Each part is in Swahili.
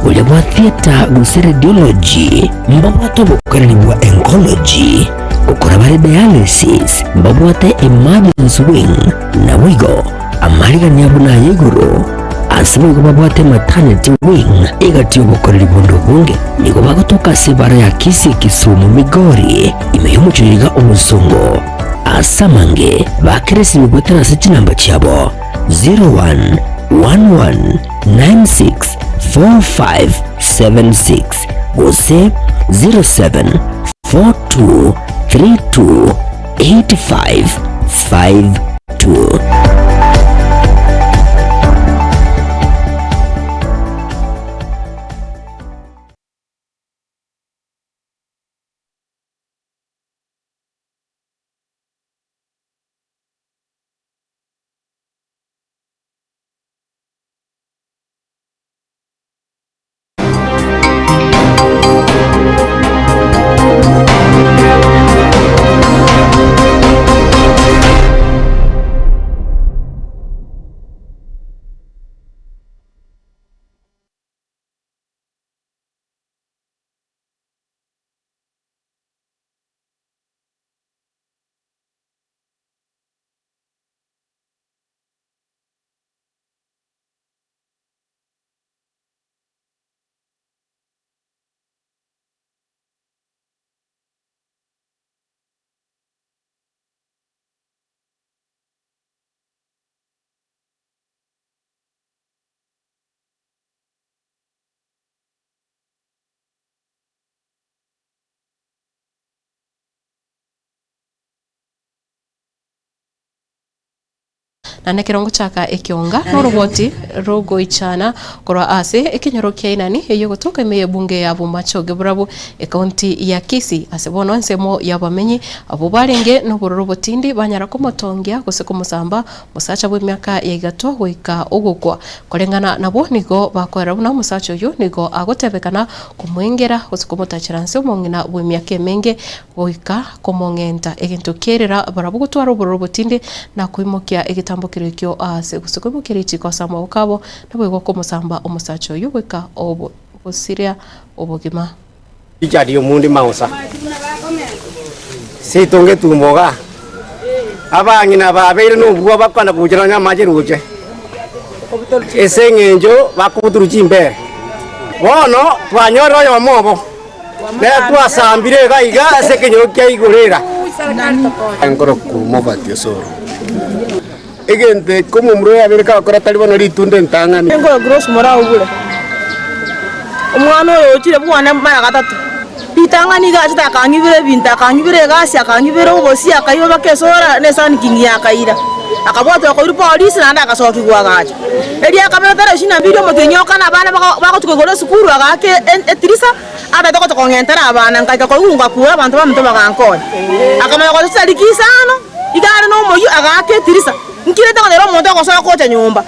ule bwa theater guse radiology mbabwa tobokorani bwa oncology ukora bari dialysis mbabwa te emergency wing na wigo amariga nyabuna yeguru asibu babwa te maternity wing igatiyo bokorani bondo bunge niko bagotoka sebara ya Kisii Kisumu Migori imeyumuchiriga umusungo asamange bakirisi migwetana sechi namba chabo 0111964576 gose 0742328552. na nekirongo chaka Ekeonga no roboti rogo ichana korwa ase ekinyorokia inani eyo gotoka ime bunge ya bumachoge burabu ekaunti ya Kisii asebono nsemo yabamenyi abo barenge no borobotindi banyara komotongia guseko musamba musacha bwe myaka ya igato goika ogokwa kolengana nabo nigo bakwera buna musacho yo nigo agotebekana kumwengera guseko mutachiranse mongina bwe myaka menge goika komongenta egintu kerera barabu gutwara borobotindi na kuimokia egitambo kirikyo ase guseko mukirichi kwa sama ukabo nabo igoko musamba omusacho yo goika obo bosiria obogima ijadi omundi mausa sitonge tumoga abangina babere no bwo bakwana kujiranya majiruche esengenjo bakuturuchi imbere bono twanyoro yo mobo ne twasambire gaiga sekenyo kyaigurira angoro kumobati soro egente como mro ya bereka akora talibono ritunde ntangani ngoro gross mora ubule umwana oyo chire bwana mara gatatu bitangani gachi takangibire binta kangibire gasi akangibire obosi akayo bakesora nesani kingi akaira akabwata ko iri police nanda akasokigwa gachi eri akabetara shina video motenyoka na bana bakotukogora sukuru agake etrisa ada toko kongentera abana ngaka ko unga kuwa abantu bamuto bagankora akamaya ko tsalikisano igara no moyo agake etrisa nkire toko lero moto ko soko cha nyumba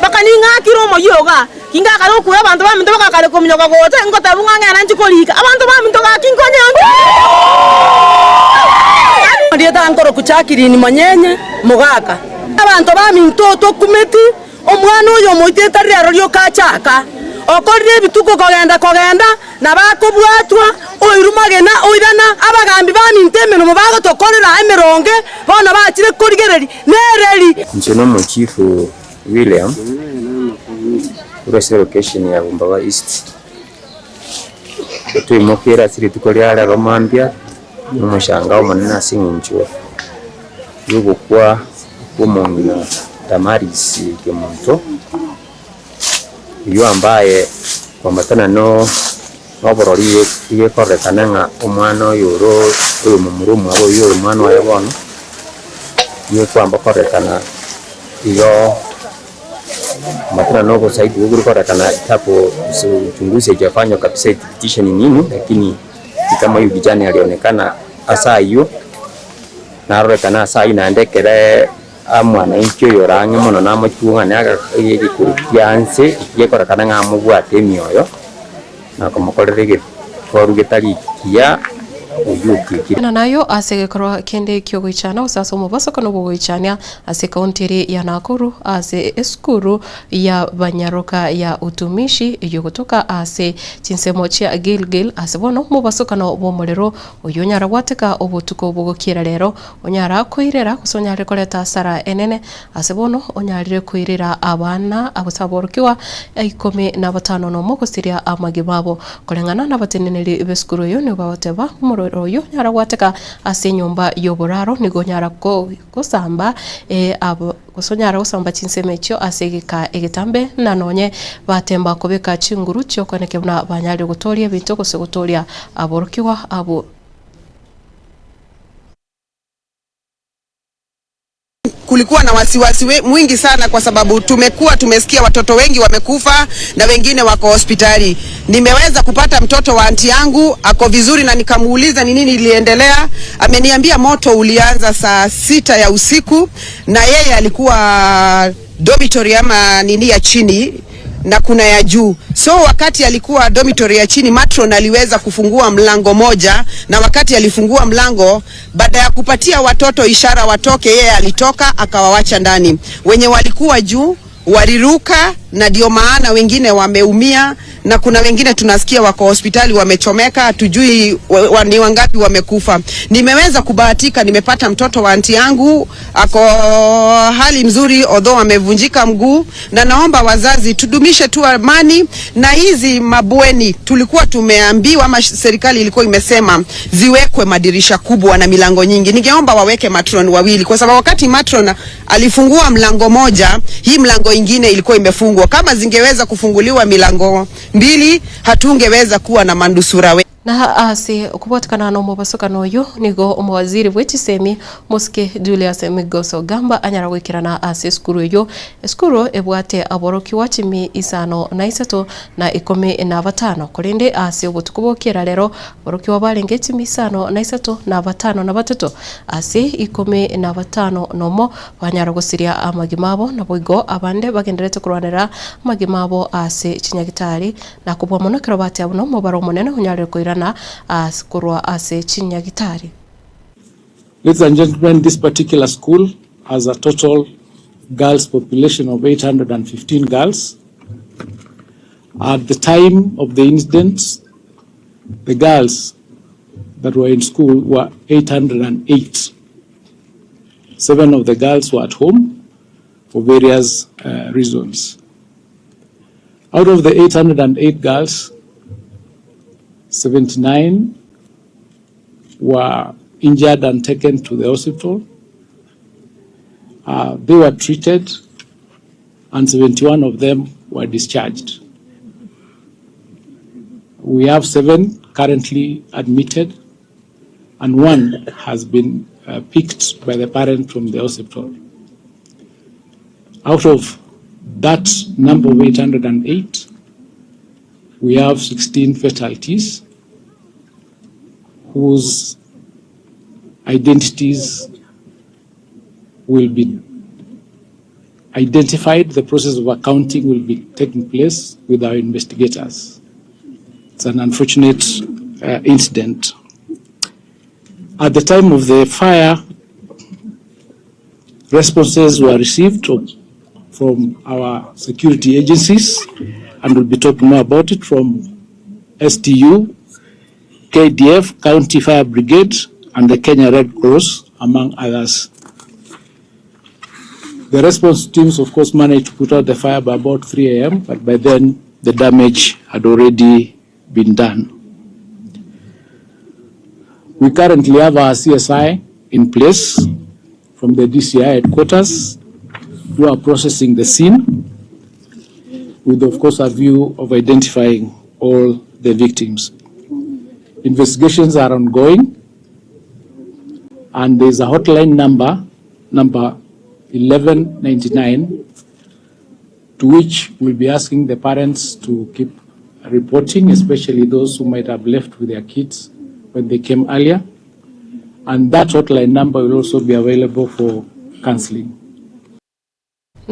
bakani ngakiro moyo ga kinga karo kuwa abantu bamuto bakakale kominyoka gote ngota bunganga nanchikolika abantu bamuto gakinkonyange ndiye tankoro kuchakiri ni manyenye mugaka abantu bamintoto kumeti omwana oyo moiteta rero lyo kachaka okorire bituko kogenda na bakobwatwa oirumagena oirana abagambi bamintemeno mubago tokorera emeronge bona bachire kurigereri nereri nchino mo chief William urese location ya Bumbawa East to imokera siri tukolyala romambia umushanga umunena singinchwe yugo kwa kumongina Tamaris Kemonto iyo ambaye kwambatana no oborori iye korekana nga omwana yoro uyu mumurumu abo yoro mwana wa yabona iye kwamba korekana iyo matana no saidi uguru korekana tapo uchunguzi hajafanywa kabisa identification ni nini, lakini kama hiyo kijana alionekana asa hiyo na rorekana asa inaendekere amwana incho yorange mono namo chuanga nyaga yikurikianse yekorakana ngamugwate myoyo na komokorerege toru getari kia na nayo ase korwa kende kyogoichana usasa mubasoka no bogoichania ase kauntiri ya Nakuru ase eskuru ya banyaroka ya utumishi yogotoka ase Chinsa chia Gilgil ase bono mubasoka no bomorero oyonyara wateka obutuko bogokira rero onyara koirera kusonyare koleta sara enene ase bono onyarire koirera abana abusaborokiwa Ikomi na 5 no mokosiria amagibabo kolengana na bateneneri beskuru yo ne bawateba umorero yo nyara wateka ase nyumba yoboraro nigo nyara kusamba abo kusonyara usamba Chinsemechio asegeka Getembe na nonye batemba kobeka chinguru cyo koneke na banyari gutoria bintu gutoria aborokiwa abo. Kulikuwa na wasiwasi mwingi sana kwa sababu tumesikia watoto wengi wamekufa na wengine wako hospitali. Nimeweza kupata mtoto wa anti yangu ako vizuri na nikamuuliza ni nini iliendelea. Ameniambia moto ulianza saa 6 ya usiku na yeye alikuwa dormitory ama nini ya chini na kuna ya juu. So wakati alikuwa dormitory ya chini, matron aliweza kufungua mlango moja, na wakati alifungua mlango, baada ya kupatia watoto ishara watoke, yeye alitoka akawawacha ndani. Wenye walikuwa juu waliruka na ndio maana wengine wameumia na kuna wengine tunasikia wako hospitali wamechomeka, hatujui ni wangapi wamekufa. Nimeweza kubahatika, nimepata mtoto wa anti yangu ako hali mzuri although amevunjika mguu, na naomba wazazi tudumishe tu amani. Na hizi mabweni tulikuwa tumeambiwa ama serikali ilikuwa imesema ziwekwe madirisha kubwa na milango nyingi. Ningeomba waweke matron wawili kwa sababu wakati matron alifungua mlango moja, hii mlango ingine ilikuwa imefungwa. Kama zingeweza kufunguliwa milango 2 hatungeweza kuwa na mandusura we. Na ase kupatikana no mubasoka noyo nigo umwaziri bwetisemi Muske Julius Migoso gamba anyara gwikirana ase skuru yo skuru ebwate aboroki wachimi 5 na 3 na 15 kolinde ase obutukubokira rero aboroki wabalengeti 5 na 3 na 5 na 3 ase 15 nomo banyara gusiria amagimabo na boigo abande bagenderete kurwanira amagimabo ase Chinyagitari na kubwa monokero bate abuno mubaro munene unyare koira as kurwa ase Chinyagitari. Ladies and gentlemen, this particular school has a total girls population of 815 girls. At the time of the incidents, the girls that were in school were 808. 7 of the girls were at home for various reasons. Out of the 808 girls, 79 were injured and taken to the hospital. They were treated and 71 of them were discharged. We have 7 currently admitted and 1 has been picked by the parent from the hospital. Out of that number of 808, we have 16 fatalities whose identities will be identified. The process of accounting will be taking place with our investigators. It's an unfortunate incident. At the time of the fire, responses were received from our security agencies, and we'll be talking more about it from STU, KDF, County Fire Brigade, and the Kenya Red Cross, among others. The response teams, of course, managed to put out the fire by about 3 a.m., but by then the damage had already been done. We currently have our CSI in place from the DCI headquarters who are processing the scene with, of course, a view of identifying all the victims. Investigations are ongoing, and there's a hotline number 1199, to which we'll be asking the parents to keep reporting, especially those who might have left with their kids when they came earlier. And that hotline number will also be available for counseling.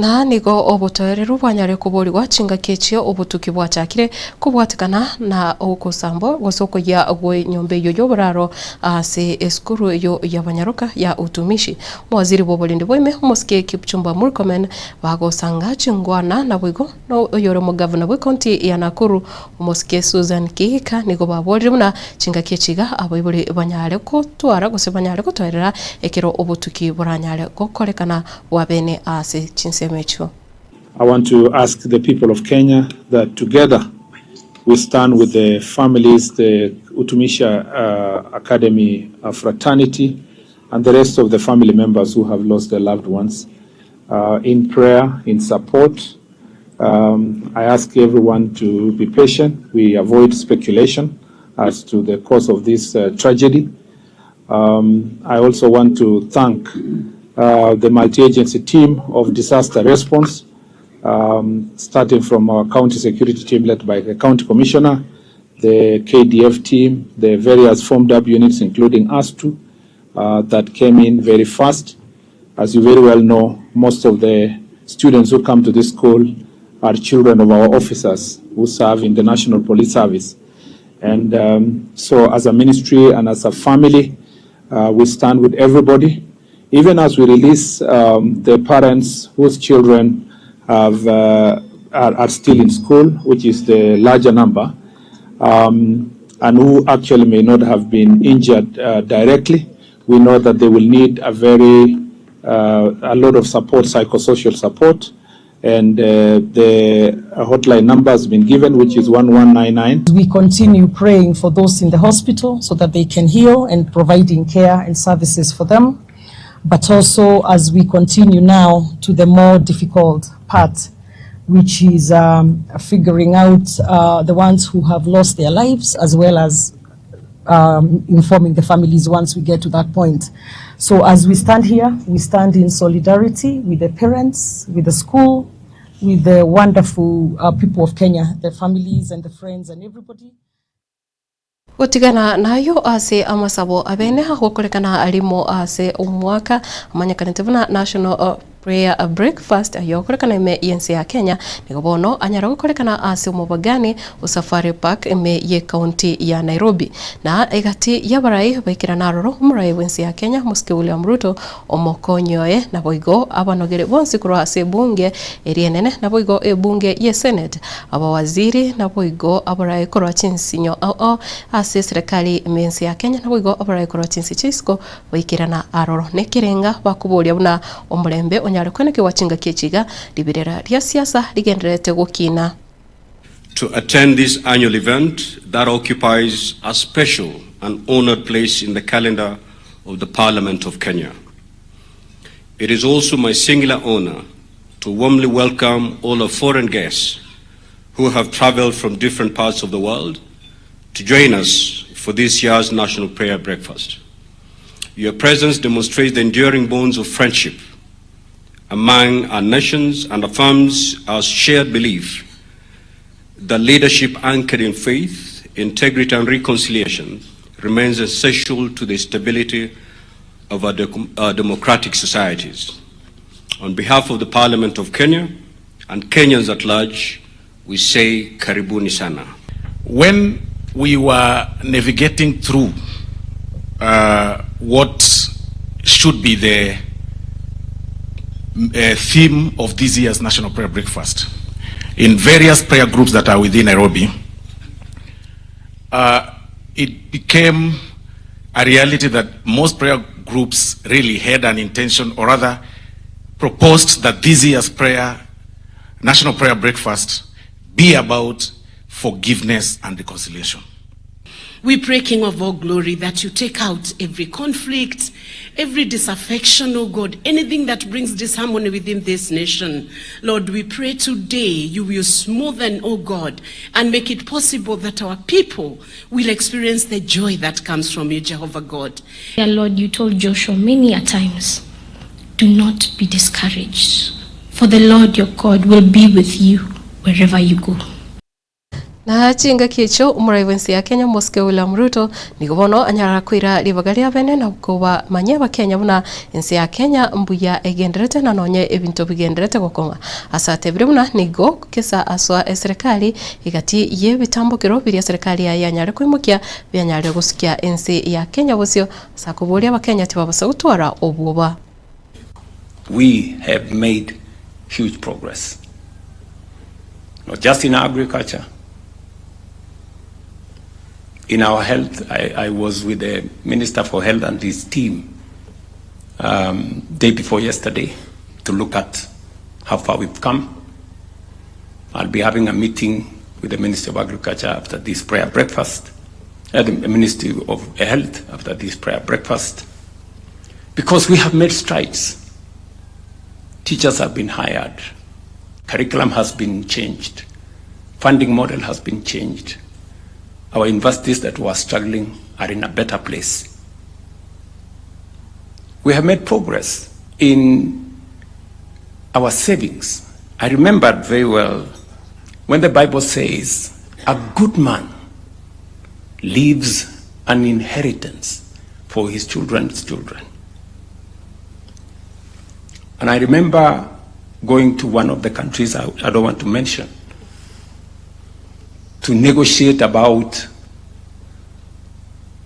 na nigo obutoereru bwanyare kuburirwa chinga kechio obutuki bwachakire kubwatikana na okusambo gosokoya gwe nyombe yoyo buraro ase eskuru yo yabanyaruka ya utumishi mwaziri bobolindi boime moske Kipchumba Murkomen bagosanga chingwana na bwigo no yoro mo governor bwe county ya Nakuru moske Susan Kihika nigo baboliri muna chinga kechiga aboibuli banyare ko twara gose banyare ko twerera ekero obutuki buranyare gokorekana wabene ase chinsemecho. I want to ask the people of Kenya that together we stand with the families, the Utumisha Academy fraternity, and the rest of the family members who have lost their loved ones in prayer, in support. I ask everyone to be patient. We avoid speculation as to the cause of this tragedy. I also want to thank the multi-agency team of disaster response, starting from our county security team led by the county commissioner, the KDF team, the various formed up units, including us too, that came in very fast. As you very well know, most of the students who come to this school are children of our officers who serve in the National Police Service. And so as a ministry and as a family, we stand with everybody. Even as we release the parents whose children have, are still in school, which is the larger number, and who actually may not have been injured directly, we know that they will need a lot of support, psychosocial support. And the hotline number has been given, which is 1199. We continue praying for those in the hospital so that they can heal and providing care and services for them. But also as we continue now to the more difficult part, which is figuring out the ones who have lost their lives, as well as informing the families once we get to that point. So as we stand here, we stand in solidarity with the parents, with the school, with the wonderful people of Kenya, the families and the friends and everybody. Utigana nayo ase amasabo abene hakorekana alimo ase umwaka amanyakanitevuna national prayer breakfast ayokorekana ime yensi ya Kenya nigobono anyara gukorekana ase umubagani usafari park ime ye county ya Nairobi na egati yabarai baikira naroro umurai wensi ya Kenya Muske William Ruto omokonyoe na boigo abanogere bonsi kuro ase bunge erienene na boigo bunge ye senate abawaziri na boigo abarai kuro chinsinyo ase serikali mensi ya Kenya na boigo abarai kuro chinsi chisko baikira na aroro nekirenga bakubolia buna omulembe onyare kweneke wachinga kechiga libirera ria siasa ligenderete gukina. To attend this annual event that occupies a special and honored place in the calendar of the Parliament of Kenya. It is also my singular honor to warmly welcome all our foreign guests who have traveled from different parts of the world to join us for this year's National Prayer Breakfast. Your presence demonstrates the enduring bonds of friendship among our nations and affirms our shared belief that leadership anchored in faith, integrity and reconciliation remains essential to the stability of our democratic societies. On behalf of the Parliament of Kenya and Kenyans at large, we say karibuni sana. When we were navigating through what should be the theme of this year's National Prayer Breakfast in various prayer groups that are within Nairobi, it became a reality that most prayer groups really had an intention, or rather proposed that this year's National Prayer Breakfast be about forgiveness and reconciliation. We pray, King of all glory, that you take out every conflict, every disaffection, oh God, anything that brings disharmony within this nation. Lord, we pray today you will smoothen, oh God, and make it possible that our people will experience the joy that comes from you, Jehovah God. Yeah, Lord, you told Joshua many a times, do not be discouraged, for the Lord your God will be with you wherever you go. na chinga kicho umuraivensi ya Kenya Mosque William Ruto nigobono anyara kwira libagalia bene na kuba manyeba Kenya buna ensi ya Kenya mbuya egenderete na nonye ebintu bigenderete gokonga asate buna nigo kisa aswa serikali igati ye bitambukiro biri serikali ya yanyare kwimukia byanyare gusikia ensi ya Kenya bosio sakubulia bakenya tibabasa gutwara obuba. We have made huge progress, not just in agriculture. In our health, I was with the Minister for Health and his team day before yesterday to look at how far we've come. I'll be having a meeting with the Ministry of Agriculture after this prayer breakfast, the Ministry of Health after this prayer breakfast, because we have made strides. Teachers have been hired, curriculum has been changed, funding model has been changed. Our universities that were struggling are in a better place. We have made progress in our savings. I remembered very well when the Bible says, a good man leaves an inheritance for his children's children. And I remember going to one of the countries I don't want to mention to negotiate about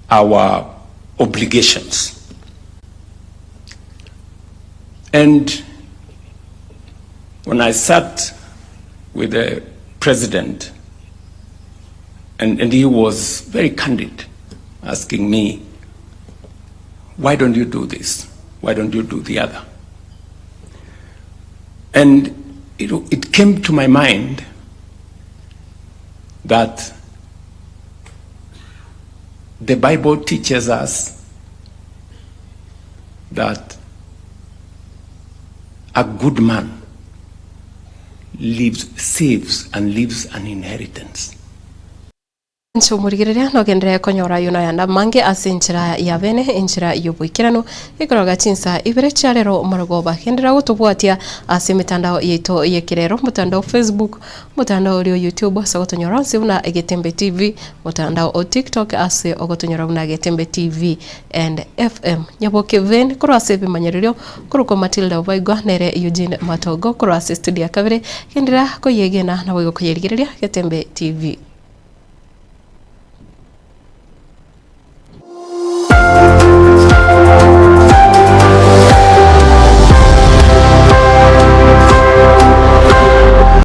our obligations. And when I sat with the president, and he was very candid, asking me, why don't you do this? Why don't you do the other? And it came to my mind that the Bible teaches us that a good man saves and leaves an inheritance. Nchumurigiria no gendere konyora yuna yanda mange asinchira ya bene inchira yubwikirano ikoroga Chinsa ibere charero maragoba gendera gutubwatia asimitandao yeto yekirero mutandao Facebook mutandao rio YouTube sagotonyora sibuna Getembe TV mutandao o TikTok ase ogotonyora una Getembe TV and FM nyaboke ven kurase bimanyerio kuruko Matildah Obaigwa nere Eugene Matogo kurase studio kabere gendera koyegena na wego koyerigiria Getembe TV.